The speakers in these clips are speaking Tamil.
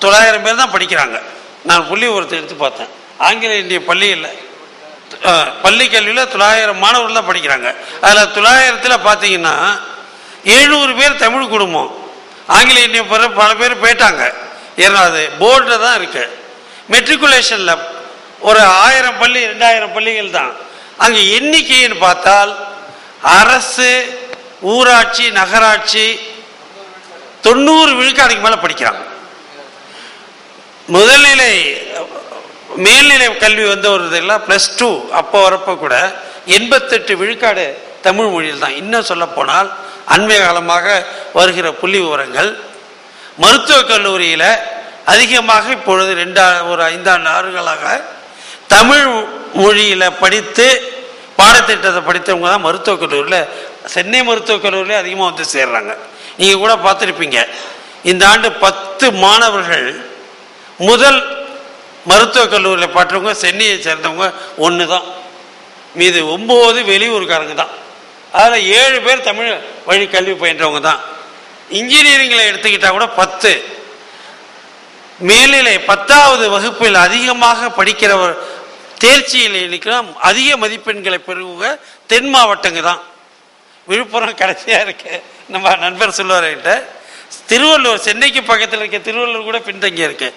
900 பேர் தான் படிக்கிறாங்க. நான் புள்ளி ஒருத்தர் எடுத்து பார்த்தேன். ஆங்கில இந்திய பள்ளியில் பள்ளி கல்வியில் 900 மாணவர்கள் தான் படிக்கிறாங்க. அதில் 900ல் பார்த்தீங்கன்னா 700 பேர் தமிழ் குடும்பம். ஆங்கில இந்திய பல பேர் போயிட்டாங்க. ஏன்னா அது போர்டில் தான் இருக்கு. மெட்ரிகுலேஷனில் ஒரு 1000 பள்ளி 2000 பள்ளிகள் தான். அங்கே எண்ணிக்கைன்னு பார்த்தால் அரசு, ஊராட்சி, நகராட்சி 90 விழுக்காடுக்கு மேலே படிக்கிறாங்க. முதல்நிலை மேல்நிலை கல்வி வந்து ஒரு இதெல்லாம் +2 அப்போ வரப்போ கூட 88 விழுக்காடு தமிழ் மொழியில் தான். இன்னும் சொல்ல போனால் அண்மை காலமாக வருகிற புள்ளி விவரங்கள் மருத்துவக் கல்லூரியில் அதிகமாக இப்பொழுது ஒரு 5 ஆண்டுகளாக தமிழ் மொழியில் படித்து பாடத்திட்டத்தை படித்தவங்க தான் மருத்துவக் கல்லூரியில், சென்னை மருத்துவக் கல்லூரியில் அதிகமாக வந்து சேர்றாங்க. நீங்கள் கூட பார்த்துருப்பீங்க, இந்த ஆண்டு 10 மாணவர்கள் முதல் மருத்துவக் கல்லூரியில் பாட்டுறவங்க சென்னையை சேர்ந்தவங்க 1 தான். மீது 9 வெளியூருக்காரங்க தான். அதில் 7 பேர் தமிழ் வழி கல்வி பயின்றவங்க தான். இன்ஜினியரிங்கில் எடுத்துக்கிட்டால் கூட 10. மேல்நிலை 10வது வகுப்பில் அதிகமாக படிக்கிறவர் தேர்ச்சியில் எண்ணிக்கலாம் அதிக மதிப்பெண்களை பெறுவங்க தென் மாவட்டங்க தான். விழுப்புரம் கடைசியாக இருக்கு. நம்ம நண்பர் சொல்லுவார்கிட்ட திருவள்ளூர், சென்னைக்கு பக்கத்தில் இருக்க திருவள்ளூர் கூட பின்தங்கி இருக்கு.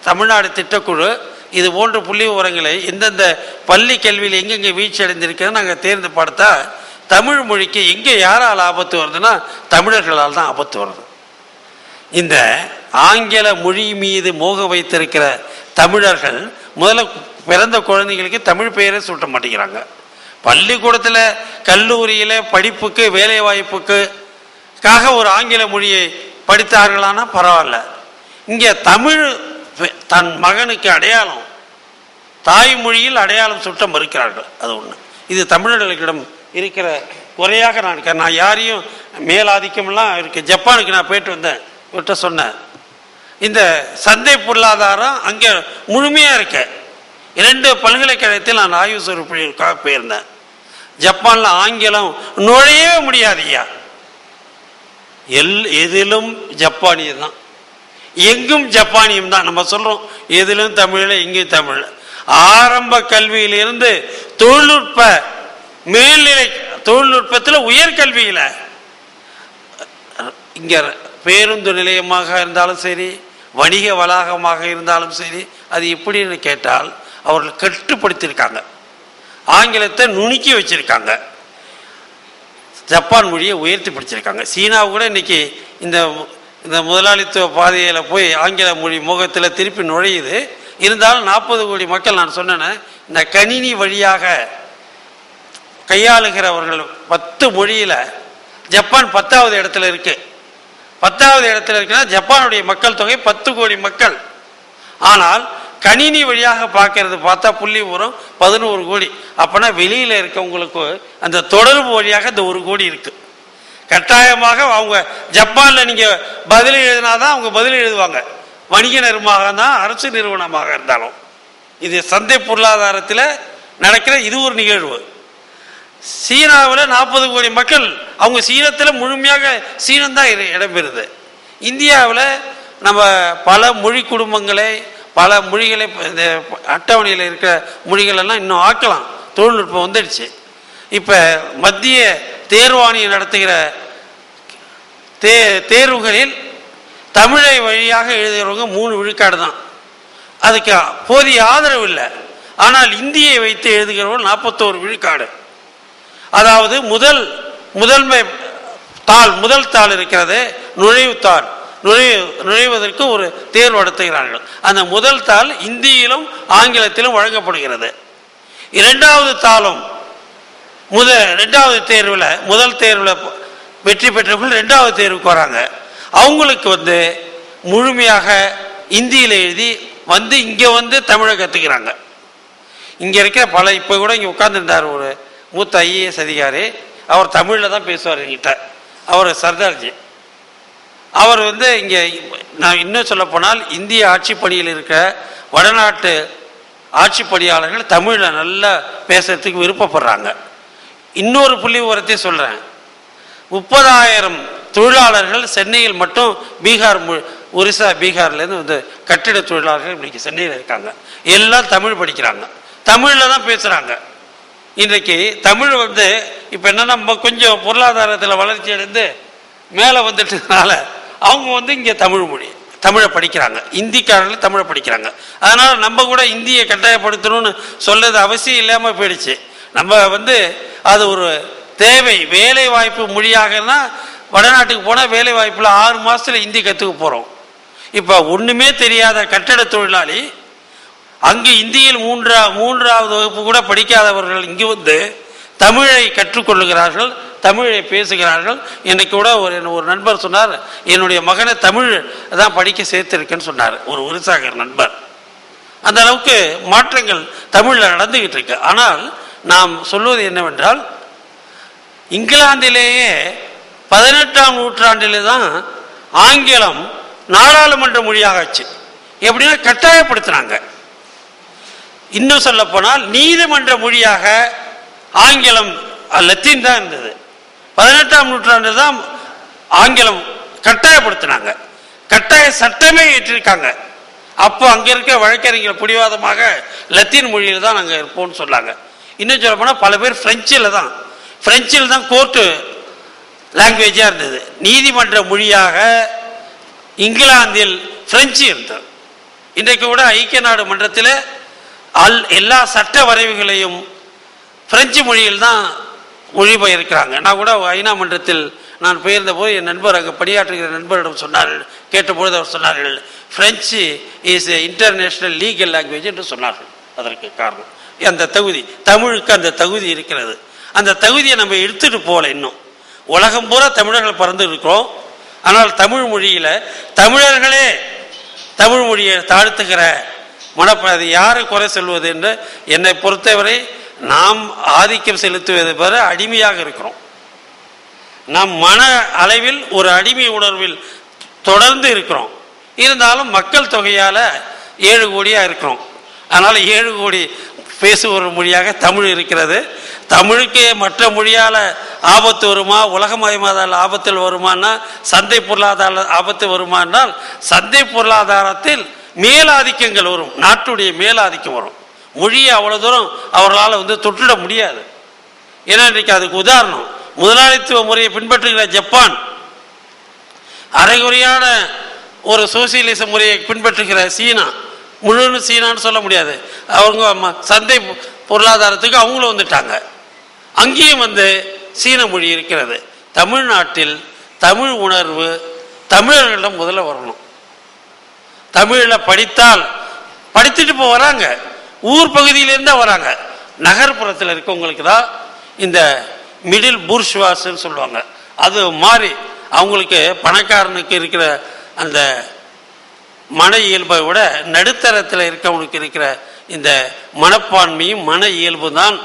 தமிழ்நாடு திட்டக்குழு இது போன்ற புள்ளி விவரங்களை எந்தெந்த பள்ளி கல்வியில் எங்கெங்கே வீழ்ச்சி அடைந்திருக்கிறது நாங்கள் தேர்ந்து பார்த்தா தமிழ் மொழிக்கு எங்கே யாரால் ஆபத்து வருதுன்னா தமிழர்களால் தான் ஆபத்து வருது. இந்த ஆங்கில மொழி மீது மோக வைத்திருக்கிற தமிழர்கள் முதல்ல பிறந்த குழந்தைங்களுக்கு தமிழ் பெயரை சூட்ட மாட்டேங்கிறாங்க. பள்ளிக்கூடத்தில், கல்லூரியில் படிப்புக்கு, வேலை வாய்ப்புக்காக ஒரு ஆங்கில மொழியை படித்தார்களானா பரவாயில்ல. இங்கே தமிழ் தன் மகனுக்கு அடையாளம், தாய்மொழியில் அடையாளம் சுட்ட மறுக்கிறார்கள். அது ஒன்று. இது தமிழர்களிடம் இருக்கிற குறையாக நான் யாரையும் மேலாதிக்கம்லாம் இருக்குது. ஜப்பானுக்கு நான் போயிட்டு வந்தேன், இவர்கிட்ட சொன்னேன். இந்த சந்தை பொருளாதாரம் அங்கே முழுமையாக இருக்கு. 2 பல்கலைக்கழகத்தில் நான் ஆய்வு சொற்பொழிவுக்காக போயிருந்தேன். ஜப்பானில் ஆங்கிலம் நுழையவே முடியாது ஐயா. எதிலும் ஜப்பானியம் தான், எங்கும் ஜப்பானியம் தான். நம்ம சொல்கிறோம் எதிலும் தமிழில், எங்கேயும் தமிழ். ஆரம்ப கல்வியிலிருந்து தொழில்நுட்ப மேல்நிலை தொழில்நுட்பத்தில் உயர்கல்வியில் இங்கே பேருந்து நிலையமாக இருந்தாலும் சரி, வணிக வளாகமாக இருந்தாலும் சரி, அது எப்படின்னு கேட்டால் அவர்கள் கட்டுப்படுத்தியிருக்காங்க, ஆங்கிலத்தை நுணுக்கி வச்சிருக்காங்க, ஜப்பான் மொழியை உயர்த்தி படிச்சிருக்காங்க. சீனாவை கூட இன்னைக்கு இந்த முதலாளித்துவ பாதையில் போய் ஆங்கில மொழி முகத்தில் திருப்பி நுழையுது. இருந்தாலும் 40 கோடி மக்கள், நான் சொன்னேன்னு இந்த கணினி வழியாக கையாளுகிறவர்கள் 10 மொழியில் ஜப்பான் 10வது இடத்துல இருக்கு. 10வது இடத்துல இருக்குன்னா ஜப்பானுடைய மக்கள் தொகை 10 கோடி மக்கள். ஆனால் கணினி வழியாக பார்க்கறது பார்த்தா புள்ளி உரம் 11 கோடி. அப்போனா வெளியில் இருக்கவங்களுக்கு அந்த தொடர்பு வழியாக இந்த 1 கோடி இருக்கு. கட்டாயமாக அவங்க ஜப்பானில் நீங்கள் பதில் எழுதினாதான் அவங்க பதில் எழுதுவாங்க, வணிக நிறுவனமாக தான், அரசு நிறுவனமாக இருந்தாலும். இது சந்தை பொருளாதாரத்தில் நடக்கிற இது ஒரு நிகழ்வு. சீனாவில் 40 கோடி மக்கள், அவங்க சீனத்தில் முழுமையாக சீனம்தான் இடம்பெறுது. இந்தியாவில் நம்ம பல மொழி குடும்பங்களை, பல மொழிகளை, இந்த அட்டவணையில் இருக்கிற மொழிகளெல்லாம் இன்னும் ஆக்கலாம். தொழில்நுட்பம் வந்துடுச்சு. இப்போ மத்திய தேர்வாணையம் நடத்துகிற தேர்வுகளில் தமிழை வழியாக எழுதுகிறவங்க 3 விழுக்காடு தான். அதுக்கு போதிய ஆதரவு இல்லை. ஆனால் இந்தியை வைத்து எழுதுகிறவங்க 41 விழுக்காடு. அதாவது முதல் தாள் இருக்கிறது, நுழைவுத்தாள். நுழைவதற்கு ஒரு தேர்வு நடத்துகிறார்கள். அந்த முதல் தாள் இந்தியிலும் ஆங்கிலத்திலும் வழங்கப்படுகிறது. 2வது தாளும் 2வது தேர்வில், முதல் தேர்வில் வெற்றி பெற்றவர்கள் 2வது தேர்வுக்கு வராங்க. அவங்களுக்கு முழுமையாக இந்தியில் எழுதி இங்கே தமிழை கற்றுக்கிறாங்க. இங்கே இருக்கிற இப்போ கூட இங்கே உட்கார்ந்துருந்தார் ஒரு மூத்த IAS அதிகாரி. அவர் தமிழில் தான் பேசுவார் என்கிட்ட. அவர் சர்தார்ஜி. அவர் இங்கே நான் இன்னும் சொல்ல போனால் இந்திய ஆட்சி பணியில் இருக்க வடநாட்டு ஆட்சி பணியாளர்கள் தமிழில் நல்லா பேசுறதுக்கு விருப்பப்படுறாங்க. இன்னொரு புள்ளி விவரத்தை சொல்கிறேன். 30,000 தொழிலாளர்கள் சென்னையில் மட்டும் பீகார் ஒரிசா பீகார்லேருந்து வந்து கட்டிட தொழிலாளர்கள் இன்றைக்கி சென்னையில் இருக்காங்க. எல்லாம் தமிழ் படிக்கிறாங்க, தமிழில் தான் பேசுகிறாங்க. இன்றைக்கு தமிழ் வந்து இப்போ என்னென்னா நம்ம கொஞ்சம் பொருளாதாரத்தில் வளர்ச்சி அடைந்து மேலே வந்துட்டதுனால அவங்க வந்து இங்கே தமிழை படிக்கிறாங்க, இந்திக்காரர்கள் தமிழை படிக்கிறாங்க. அதனால் நம்ம கூட இந்தியை கட்டாயப்படுத்தணும்னு சொல்றது அவசியம் இல்லாமல் போயிடுச்சு. நம்ம வந்து அது ஒரு தேவை, வேலை வாய்ப்பு மொழியாகனா வடநாட்டுக்கு போனால் வேலை வாய்ப்பில் 6 மாதத்தில் இந்தி கற்றுக்க போகிறோம். இப்போ ஒன்றுமே தெரியாத கட்டட தொழிலாளி அங்கு இந்தியில் மூன்றாவது வகுப்பு கூட படிக்காதவர்கள் இங்கு வந்து தமிழை கற்றுக்கொள்ளுகிறார்கள், தமிழை பேசுகிறார்கள். எனக்கு கூட ஒரு நண்பர் சொன்னார், என்னுடைய மகனை தமிழ் தான் படிக்க சேர்த்திருக்கேன்னு சொன்னார், ஒரு ஒரிசாகர் நண்பர். அந்த அளவுக்கு மாற்றங்கள் தமிழில் நடந்துகிட்டு இருக்கு. ஆனால் நாம் சொல்வது என்னவென்றால், இங்கிலாந்திலேயே 18ஆம் நூற்றாண்டிலே தான் ஆங்கிலம் நாடாளுமன்ற மொழியாக ஆச்சு. எப்படின்னா கட்டாயப்படுத்தினாங்க. இன்னும் சொல்ல போனால் நீதிமன்ற மொழியாக ஆங்கிலம் லத்தீன் தான் இருந்தது. 18ஆம் நூற்றாண்டு தான் ஆங்கிலம் கட்டாயப்படுத்தினாங்க, கட்டாய சட்டமே ஏற்றிருக்காங்க. அப்போ அங்கே இருக்க வழக்கறிஞர்கள் பிடிவாதமாக லத்தீன் மொழியில் தான் நாங்கள் இருப்போம்னு சொன்னாங்க. இன்னும் சொல்ல போனால் பல பேர் ஃப்ரெஞ்சில் தான் கோர்ட்டு லாங்குவேஜாக இருந்தது. நீதிமன்ற மொழியாக இங்கிலாந்தில் பிரெஞ்சு இருந்தது. இன்றைக்கு கூட ஐக்கிய நாடு மன்றத்தில் எல்லா சட்ட வரைவுகளையும் பிரெஞ்சு மொழியில் தான் மொழிபெயர்க்கிறாங்க. நான் கூட ஐநா மன்றத்தில் நான் பெயர்ந்த போது என் நண்பர் அங்கே பணியாற்றுகிற நண்பரிடம் சொன்னார்கள், கேட்டபொழுது அவர் சொன்னார்கள், French is international legal language என்று சொன்னார்கள். அதற்கு காரணம் அந்த தகுதி, தமிழுக்கு அந்த தகுதி இருக்கிறது. அந்த தகுதியை நம்ம எடுத்துட்டு போகல. இன்னும் உலகம் பூரா தமிழர்கள் பறந்து இருக்கிறோம். ஆனால் தமிழ் மொழியில தமிழர்களே தமிழ் மொழியை தாழ்த்துகிற மனப்பாதை யாரை குறை சொல்வது என்று என்னை பொறுத்தவரை நாம் ஆதிக்கம் செலுத்துவதை பெற அடிமையாக இருக்கிறோம். நாம் மன அளவில் ஒரு அடிமை உணர்வில் தொடர்ந்து இருக்கிறோம். இருந்தாலும் மக்கள் தொகையால 7 கோடியா இருக்கிறோம். அதனால 7 கோடி பேசுகிற மொழியாக தமிழ் இருக்கிறது. தமிழுக்கு மற்ற மொழியால ஆபத்து வருமா, உலகமயமாதல் ஆபத்தில் வருமானா, சந்தை பொருளாதார ஆபத்து வருமானால் சந்தை பொருளாதாரத்தில் மேலாதிக்கங்கள் வரும், நாட்டுடைய மேலாதிக்கம் வரும். மொழியை அவ்வளவு தூரம் அவர்களால் வந்து தொற்றிட முடியாது. ஏன்னா இன்றைக்கு அதுக்கு உதாரணம் முதலாளித்துவ முறையை பின்பற்றுகிற ஜப்பான், அரைகுறையான ஒரு சோசியலிச முறையை பின்பற்றுகிற சீனா, முழு சீனான்னு சொல்ல முடியாது, அவங்க சந்தை பொருளாதாரத்துக்கு அவங்களும் வந்துட்டாங்க. அங்கேயும் வந்து சீன மொழி இருக்கிறது. தமிழ்நாட்டில் தமிழ் உணர்வு தமிழர்களிடம் முதல்ல வரணும். தமிழில் படித்தால் படித்துட்டு இப்போ வராங்க, ஊர் பகுதியிலேருந்தே வராங்க. நகர்ப்புறத்தில் இருக்கவங்களுக்கு தான் இந்த மிடில் பூர்ஷ்வாஸ்ன்னு சொல்லுவாங்க, அது மாறி அவங்களுக்கு பணக்காரனுக்கு இருக்கிற அந்த மன இயல்பை விட நடுத்தரத்தில் இருக்கவனுக்கு இருக்கிற இந்த மனப்பான்மையும் மன இயல்பு தான்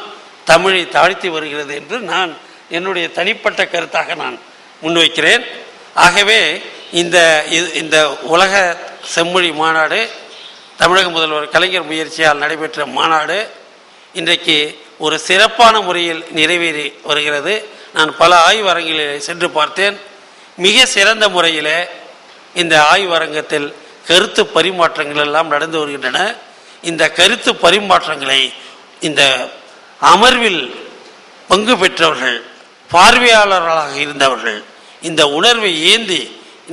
தமிழை தாழ்த்தி வருகிறது என்று நான் என்னுடைய தனிப்பட்ட கருத்தாக நான் முன்வைக்கிறேன். ஆகவே இந்த உலக செம்மொழி மாநாடு தமிழக முதல்வர் கலைஞர் முயற்சியால் நடைபெற்ற மாநாடு இன்றைக்கு ஒரு சிறப்பான முறையில் நிறைவேறி வருகிறது. நான் பல ஆய்வரங்களில் சென்று பார்த்தேன். மிக சிறந்த முறையில் இந்த ஆய்வரங்கத்தில் கருத்து பரிமாற்றங்கள் எல்லாம் நடந்து வருகின்றன. இந்த கருத்து பரிமாற்றங்களை இந்த அமர்வில் பங்கு பெற்றவர்கள், பார்வையாளர்களாக இருந்தவர்கள் இந்த உணர்வை ஏந்தி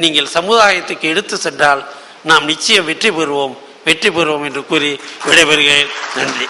நீங்கள் சமுதாயத்துக்கு எடுத்து சென்றால் நாம் நிச்சயம் வெற்றி பெறுவோம் என்று கூறி விடைபெறுகிறேன். நன்றி.